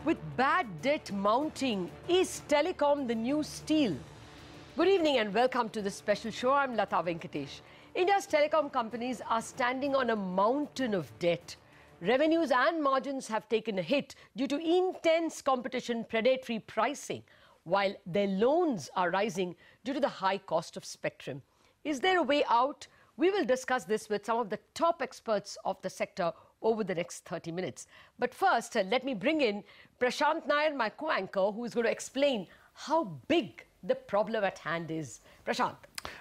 With bad debt mounting, is Telecom the new steel? Good evening and welcome to this special show. I'm Latha Venkatesh. India's telecom companies are standing on a mountain of debt. Revenues and margins have taken a hit due to intense competition, predatory pricing, while their loans are rising due to the high cost of spectrum. Is there a way out? We will discuss this with some of the top experts of the sector over the next 30 minutes. But first, let me bring in Prashant Nair, my co-anchor, who is going to explain how big the problem at hand is. Prashant.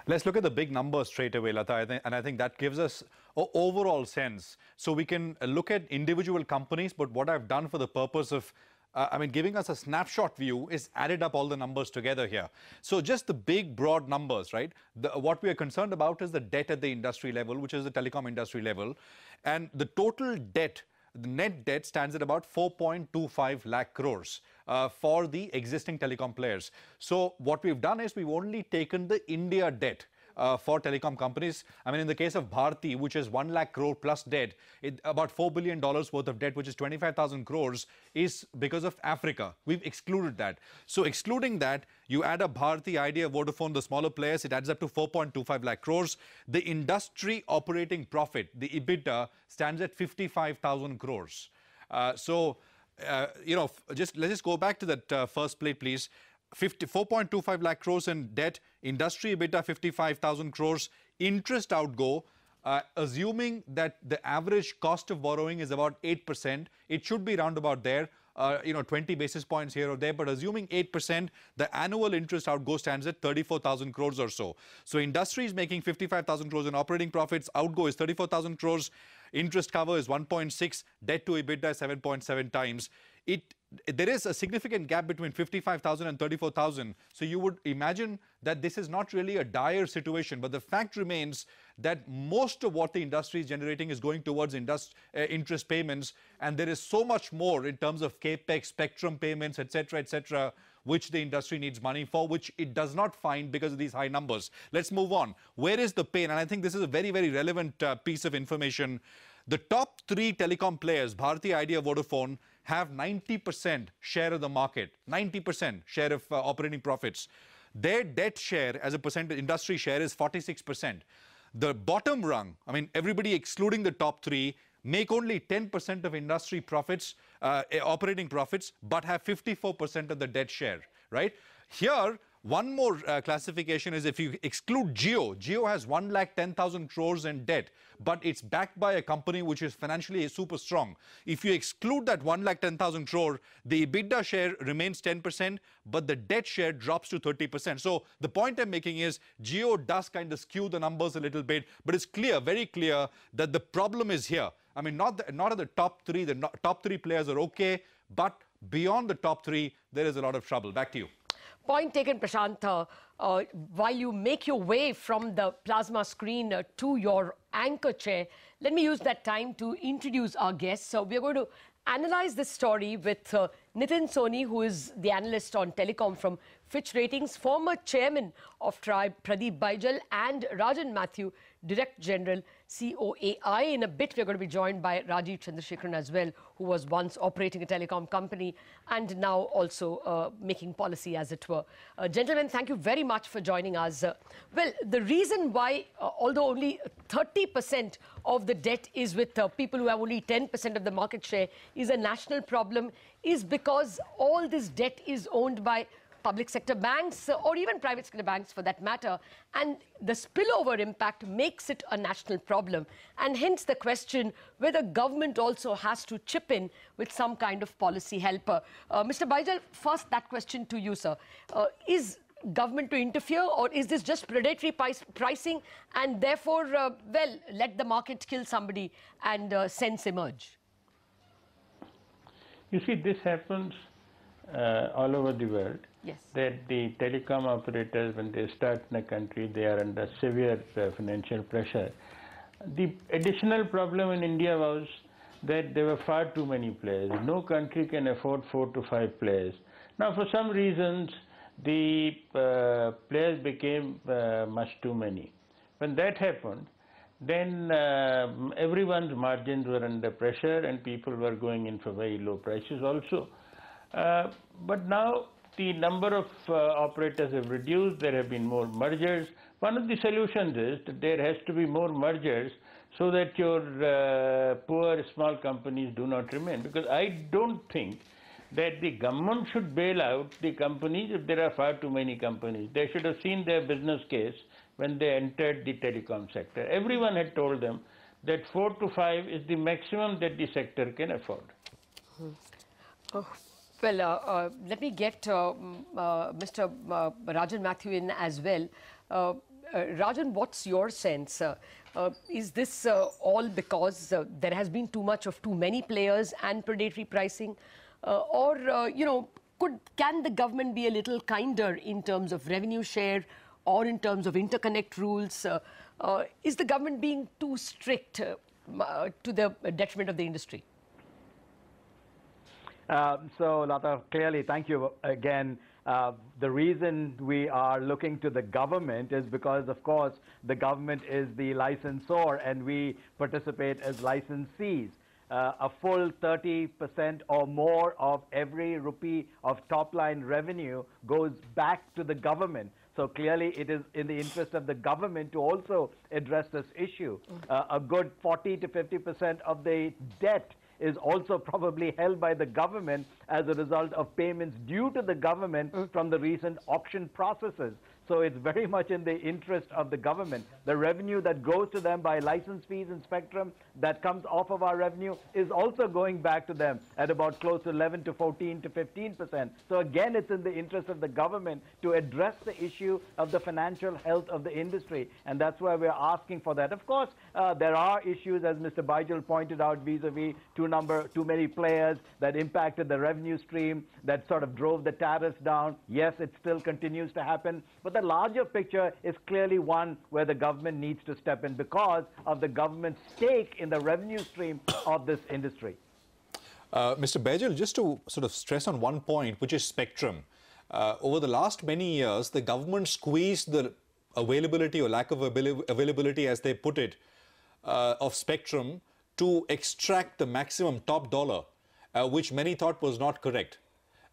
Let's look at the big numbers straight away, Latha, and I think that gives us an overall sense. So we can look at individual companies, but what I've done for the purpose of giving us a snapshot view is added up all the numbers together here. So just the big, broad numbers, right? What we are concerned about is the debt at the industry level, which is the telecom industry level. And the total debt, the net debt stands at about 4.25 lakh crores for the existing telecom players. So what we've done is we've only taken the India debt for telecom companies. I mean, in the case of Bharti, which is 1 lakh crore plus debt, about $4 billion worth of debt, which is 25,000 crores, is because of Africa. We've excluded that. So excluding that, you add up Bharti, Idea, Vodafone, the smaller players, it adds up to 4.25 lakh crores. The industry operating profit, the EBITDA, stands at 55,000 crores. Let's just go back to that first plate, please. 4.25 lakh crores in debt, industry EBITDA 55,000 crores, interest outgo, assuming that the average cost of borrowing is about 8%, it should be round about there, 20 basis points here or there, but assuming 8%, the annual interest outgo stands at 34,000 crores or so. So industry is making 55,000 crores in operating profits, outgo is 34,000 crores, interest cover is 1.6, debt to EBITDA is 7.7 times. There is a significant gap between 55,000 and 34,000. So you would imagine that this is not really a dire situation. But the fact remains that most of what the industry is generating is going towards interest payments. And there is so much more in terms of capex, spectrum payments, etc., which the industry needs money for, which it does not find because of these high numbers. Let's move on. Where is the pain? And I think this is a very, very relevant piece of information. The top three telecom players, Bharti, Idea, Vodafone, have 90% share of the market, 90% share of operating profits. Their debt share as a percentage, industry share, is 46%. The bottom rung, I mean, everybody excluding the top three, make only 10% of industry profits, operating profits, but have 54% of the debt share, right? Here, one more classification is if you exclude Jio. Jio has 1,10,000 crores in debt, but it's backed by a company which is financially super strong. If you exclude that 1,10,000 crore, the EBITDA share remains 10%, but the debt share drops to 30%. So the point I'm making is Jio does kind of skew the numbers a little bit, but it's clear, very clear, that the problem is here. I mean, not at the top three. The top three players are okay, but beyond the top three, there is a lot of trouble. Back to you. Point taken, Prashant. While you make your way from the plasma screen to your anchor chair, let me use that time to introduce our guests. So we are going to analyze this story with Nitin Soni, who is the analyst on telecom from Fitch Ratings, former chairman of Tribe, Pradeep Baijal, and Rajan Mathew, Director General, COAI. In a bit, we're going to be joined by Rajiv Chandrasekharan as well, who was once operating a telecom company and now also making policy, as it were. Gentlemen, thank you very much for joining us. Well, the reason why, although only 30% of the debt is with people who have only 10% of the market share, is a national problem, is because all this debt is owned by public sector banks or even private sector banks for that matter, and the spillover impact makes it a national problem, and hence the question whether government also has to chip in with some kind of policy help. Mr. Baijal, first that question to you, sir. Is government to interfere, or is this just predatory pricing and therefore, well, let the market kill somebody and sense emerge? You see, this happens all over the world. Yes. That the telecom operators, when they start in a country, they are under severe financial pressure. The additional problem in India was that there were far too many players. No country can afford 4 to 5 players. Now, for some reasons, the players became much too many. When that happened, then everyone's margins were under pressure and people were going in for very low prices. Also, But now the number of operators have reduced, there have been more mergers. One of the solutions is that there has to be more mergers so that your poor small companies do not remain. Because I don't think that the government should bail out the companies if there are far too many companies. They should have seen their business case when they entered the telecom sector. Everyone had told them that 4 to 5 is the maximum that the sector can afford. Well, let me get Mr. Rajan Matthew in as well. Rajan, what's your sense? Is this all because there has been too much of too many players and predatory pricing? Or, you know, can the government be a little kinder in terms of revenue share or in terms of interconnect rules? Is the government being too strict to the detriment of the industry? So, Latha, clearly, thank you again. The reason we are looking to the government is because, of course, the government is the licensor and we participate as licensees. A full 30% or more of every rupee of top-line revenue goes back to the government. So clearly it is in the interest of the government to also address this issue. A good 40 to 50% of the debt is also probably held by the government as a result of payments due to the government from the recent auction processes. So it's very much in the interest of the government. The revenue that goes to them by license fees and spectrum that comes off of our revenue is also going back to them at about close to 11 to 14 to 15%. So again, it's in the interest of the government to address the issue of the financial health of the industry. And that's why we're asking for that. Of course, there are issues, as Mr. Baijal pointed out, vis-a-vis too many players that impacted the revenue stream, that sort of drove the tariffs down. Yes, it still continues to happen. But the larger picture is clearly one where the government needs to step in because of the government's stake in the revenue stream of this industry. Mr. Baijal, just to sort of stress on one point, which is spectrum. Over the last many years, the government squeezed the availability or lack of availability, as they put it, of spectrum to extract the maximum top dollar, which many thought was not correct.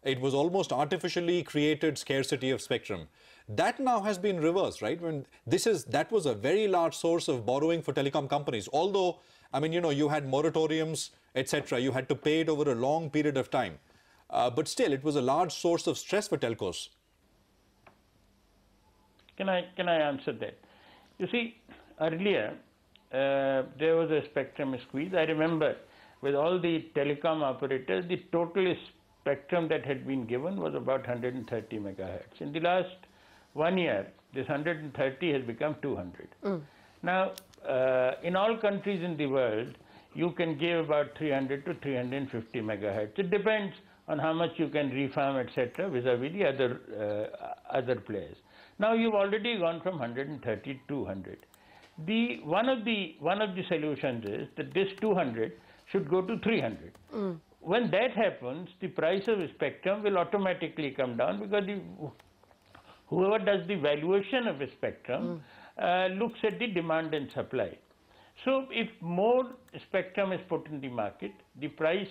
It was almost artificially created scarcity of spectrum. That now has been reversed, right? When that was a very large source of borrowing for telecom companies. Although, I mean, you know, you had moratoriums, etc. You had to pay it over a long period of time. But still, it was a large source of stress for telcos. Can I answer that? You see, earlier, there was a spectrum squeeze. I remember with all the telecom operators, the total spectrum that had been given was about 130 megahertz. In the last 1 year, this 130 has become 200. Now, in all countries in the world, you can give about 300 to 350 megahertz. It depends on how much you can refarm, etc., vis-a-vis the other players. Now, you've already gone from 130 to 200. One of the solutions is that this 200 should go to 300. When that happens, the price of spectrum will automatically come down because whoever does the valuation of a spectrum looks at the demand and supply. So if more spectrum is put in the market, the price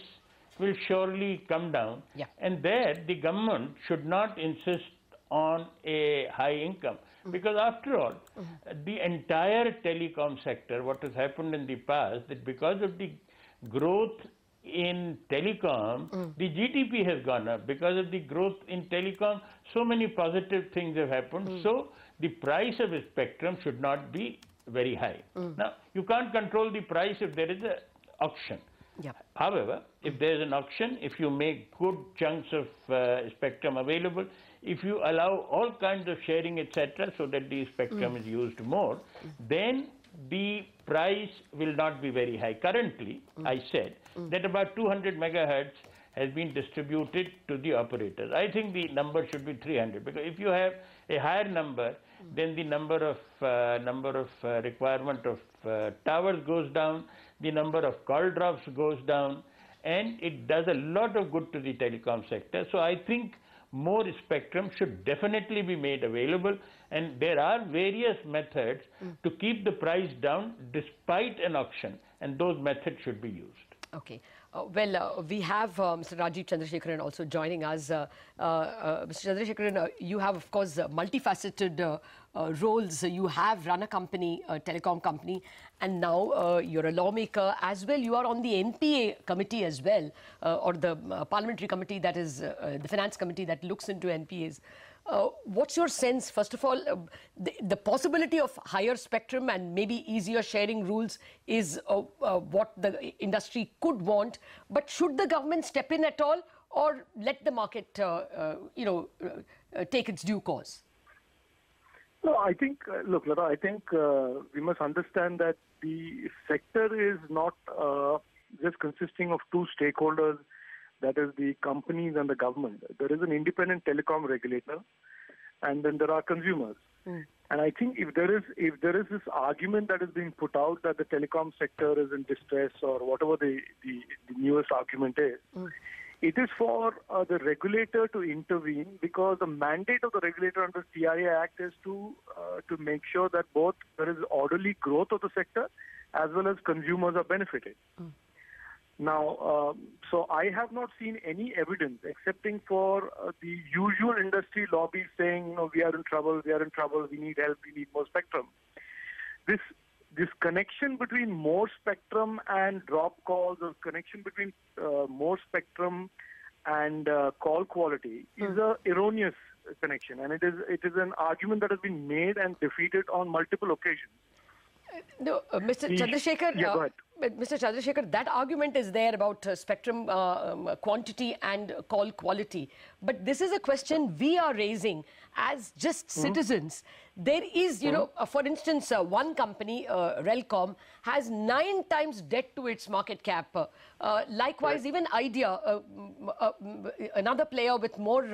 will surely come down. Yeah. And there, the government should not insist on a high income. Because after all, the entire telecom sector, what has happened in the past, that because of the growth in telecom, the GDP has gone up. Because of the growth in telecom, so many positive things have happened. So the price of a spectrum should not be very high. Now, you can't control the price if there is an auction. Yep. However, if there is an auction, if you make good chunks of spectrum available, if you allow all kinds of sharing, etc., so that the spectrum is used more, then the price will not be very high. Currently, I said that about 200 megahertz has been distributed to the operators. I think the number should be 300, because if you have a higher number, then the number of requirement of towers goes down, the number of call drops goes down, and it does a lot of good to the telecom sector. So I think more spectrum should definitely be made available, and there are various methods to keep the price down despite an auction, and those methods should be used. Okay. We have Mr. Rajiv Chandrasekharan also joining us. Mr. Chandrasekharan, you have, of course, multifaceted roles. You have run a company, a telecom company, and now you're a lawmaker as well. You are on the NPA committee as well, or the parliamentary committee that is the finance committee that looks into NPAs. What's your sense, first of all, the possibility of higher spectrum and maybe easier sharing rules is what the industry could want, but should the government step in at all or let the market, take its due course? No, I think, look, Latha, I think we must understand that the sector is not just consisting of two stakeholders, that is the companies and the government. There is an independent telecom regulator, and then there are consumers. And I think if there is this argument that is being put out that the telecom sector is in distress or whatever the newest argument is, it is for the regulator to intervene, because the mandate of the regulator under the TIA Act is to make sure that both there is orderly growth of the sector as well as consumers are benefited. Now, so I have not seen any evidence, excepting for the usual industry lobby saying, we are in trouble, we need help, we need more spectrum. This connection between more spectrum and drop calls, or connection between more spectrum and call quality is an erroneous connection, and it is an argument that has been made and defeated on multiple occasions. No, Mr. Chandrasekhar, yeah, go ahead. Mr. Chandrasekhar, that argument is there about spectrum quantity and call quality. But this is a question we are raising as just citizens. There is, for instance, one company, Telecom, has 9 times debt to its market cap. Likewise, even Idea, another player with more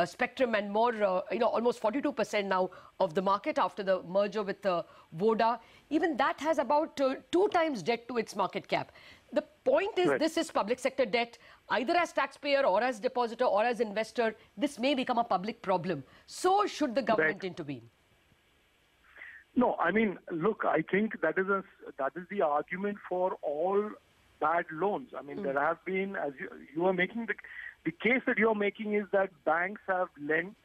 spectrum and more, almost 42% now of the market after the merger with Voda, even that has about 2 times debt to its market cap. The point is, this is public sector debt. Either as taxpayer or as depositor or as investor, this may become a public problem. So should the government intervene? No, I mean, look, I think that is the argument for all bad loans. I mean, there have been, as you are making, the case that you are making is that banks have lent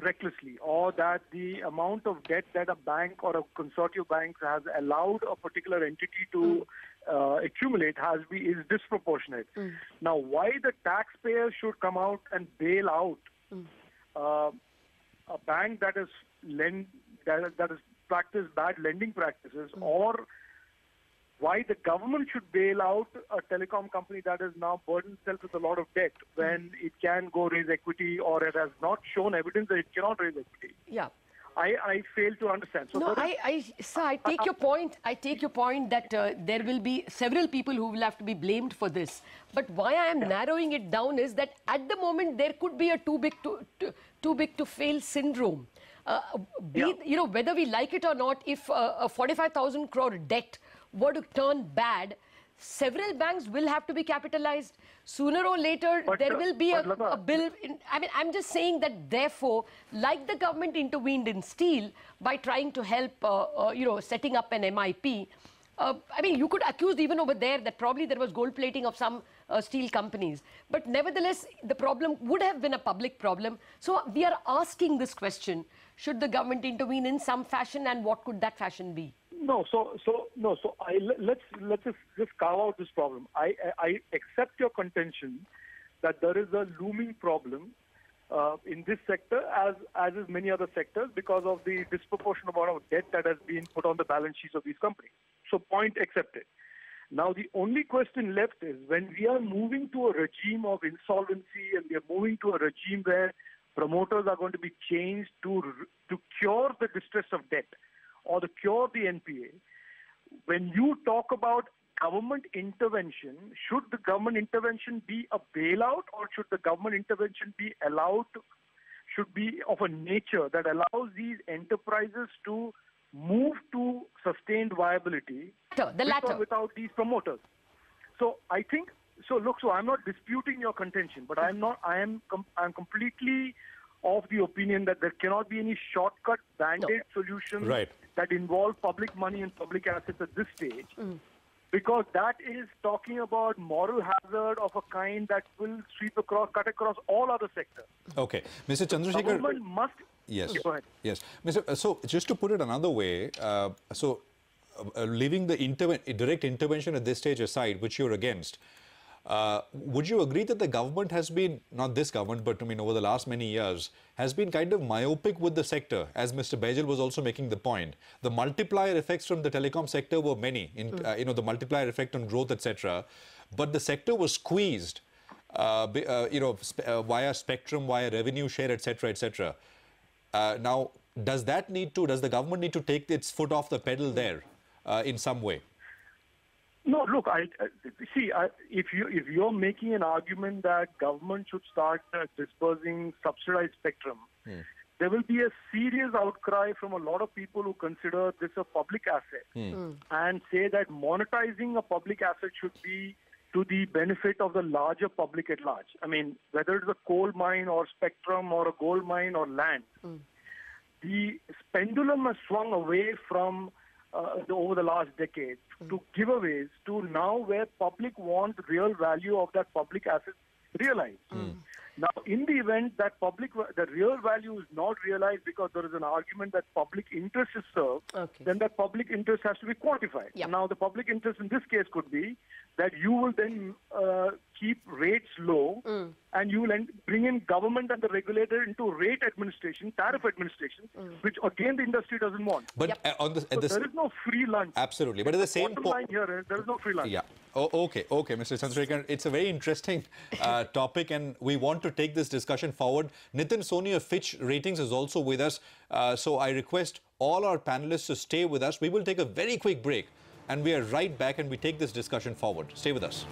recklessly, or that the amount of debt that a bank or a consortium of banks has allowed a particular entity to accumulate is disproportionate. Now, why the taxpayer should come out and bail out a bank that has practiced bad lending practices, or why the government should bail out a telecom company that has now burdened itself with a lot of debt when it can go raise equity, or it has not shown evidence that it cannot raise equity. Yeah. I fail to understand. So no, sir, I take your point. I take your point that there will be several people who will have to be blamed for this. But why I am narrowing it down is that at the moment there could be a too big to fail syndrome. Whether we like it or not, if a 45,000 crore debt were to turn bad, several banks will have to be capitalized. Sooner or later, there will be a bill. I'm just saying that, therefore, like the government intervened in steel by trying to help, setting up an MIP, you could accuse even over there that probably there was gold plating of some steel companies. But nevertheless, the problem would have been a public problem. So we are asking this question: should the government intervene in some fashion, and what could that fashion be? Let's just carve out this problem. I accept your contention that there is a looming problem in this sector, as is many other sectors, because of the disproportionate amount of debt that has been put on the balance sheets of these companies. So point accepted. Now the only question left is, when we are moving to a regime of insolvency and we are moving to a regime where promoters are going to be changed to cure the distress of debt, or to cure the NPA, when you talk about government intervention, should the government intervention be a bailout, or should the government intervention be should be of a nature that allows these enterprises to move to sustained viability without these promoters? So I think, so I'm not disputing your contention, but I'm completely of the opinion that there cannot be any shortcut band-aid solution that involve public money and public assets at this stage. because that is talking about moral hazard of a kind that will cut across all other sectors. Okay. Mr. Chandrasekhar. Government must... Yes. Go ahead. Yes. So just to put it another way, leaving the direct intervention at this stage aside, which you're against, would you agree that the government has been, not this government, but I mean over the last many years, has been kind of myopic with the sector, as Mr. Baijal was also making the point? The multiplier effects from the telecom sector were many, the multiplier effect on growth, etc. But the sector was squeezed, via spectrum, via revenue share, etc., etc. Now, does the government need to take its foot off the pedal there in some way? No, look, if you're making an argument that government should start dispersing subsidized spectrum, there will be a serious outcry from a lot of people who consider this a public asset and say that monetizing a public asset should be to the benefit of the larger public at large. I mean, whether it's a coal mine or spectrum or a gold mine or land, the pendulum has swung away from over the last decade to giveaways to now where public want real value of that public asset realized. Now, in the event that the real value is not realized because there is an argument that public interest is served, then that public interest has to be quantified. Yep. Now, the public interest in this case could be that you will then keep rates low and you will bring in government and the regulator into rate administration, tariff administration, which again the industry doesn't want. But there is no free lunch. Absolutely. But at the same point, line here is there is no free lunch. Yeah. Okay, Mr. Chandrasekhar. It's a very interesting topic and we want to take this discussion forward. Nitin Soni of Fitch Ratings is also with us. So I request all our panelists to stay with us. We will take a very quick break and we are right back and we take this discussion forward. Stay with us.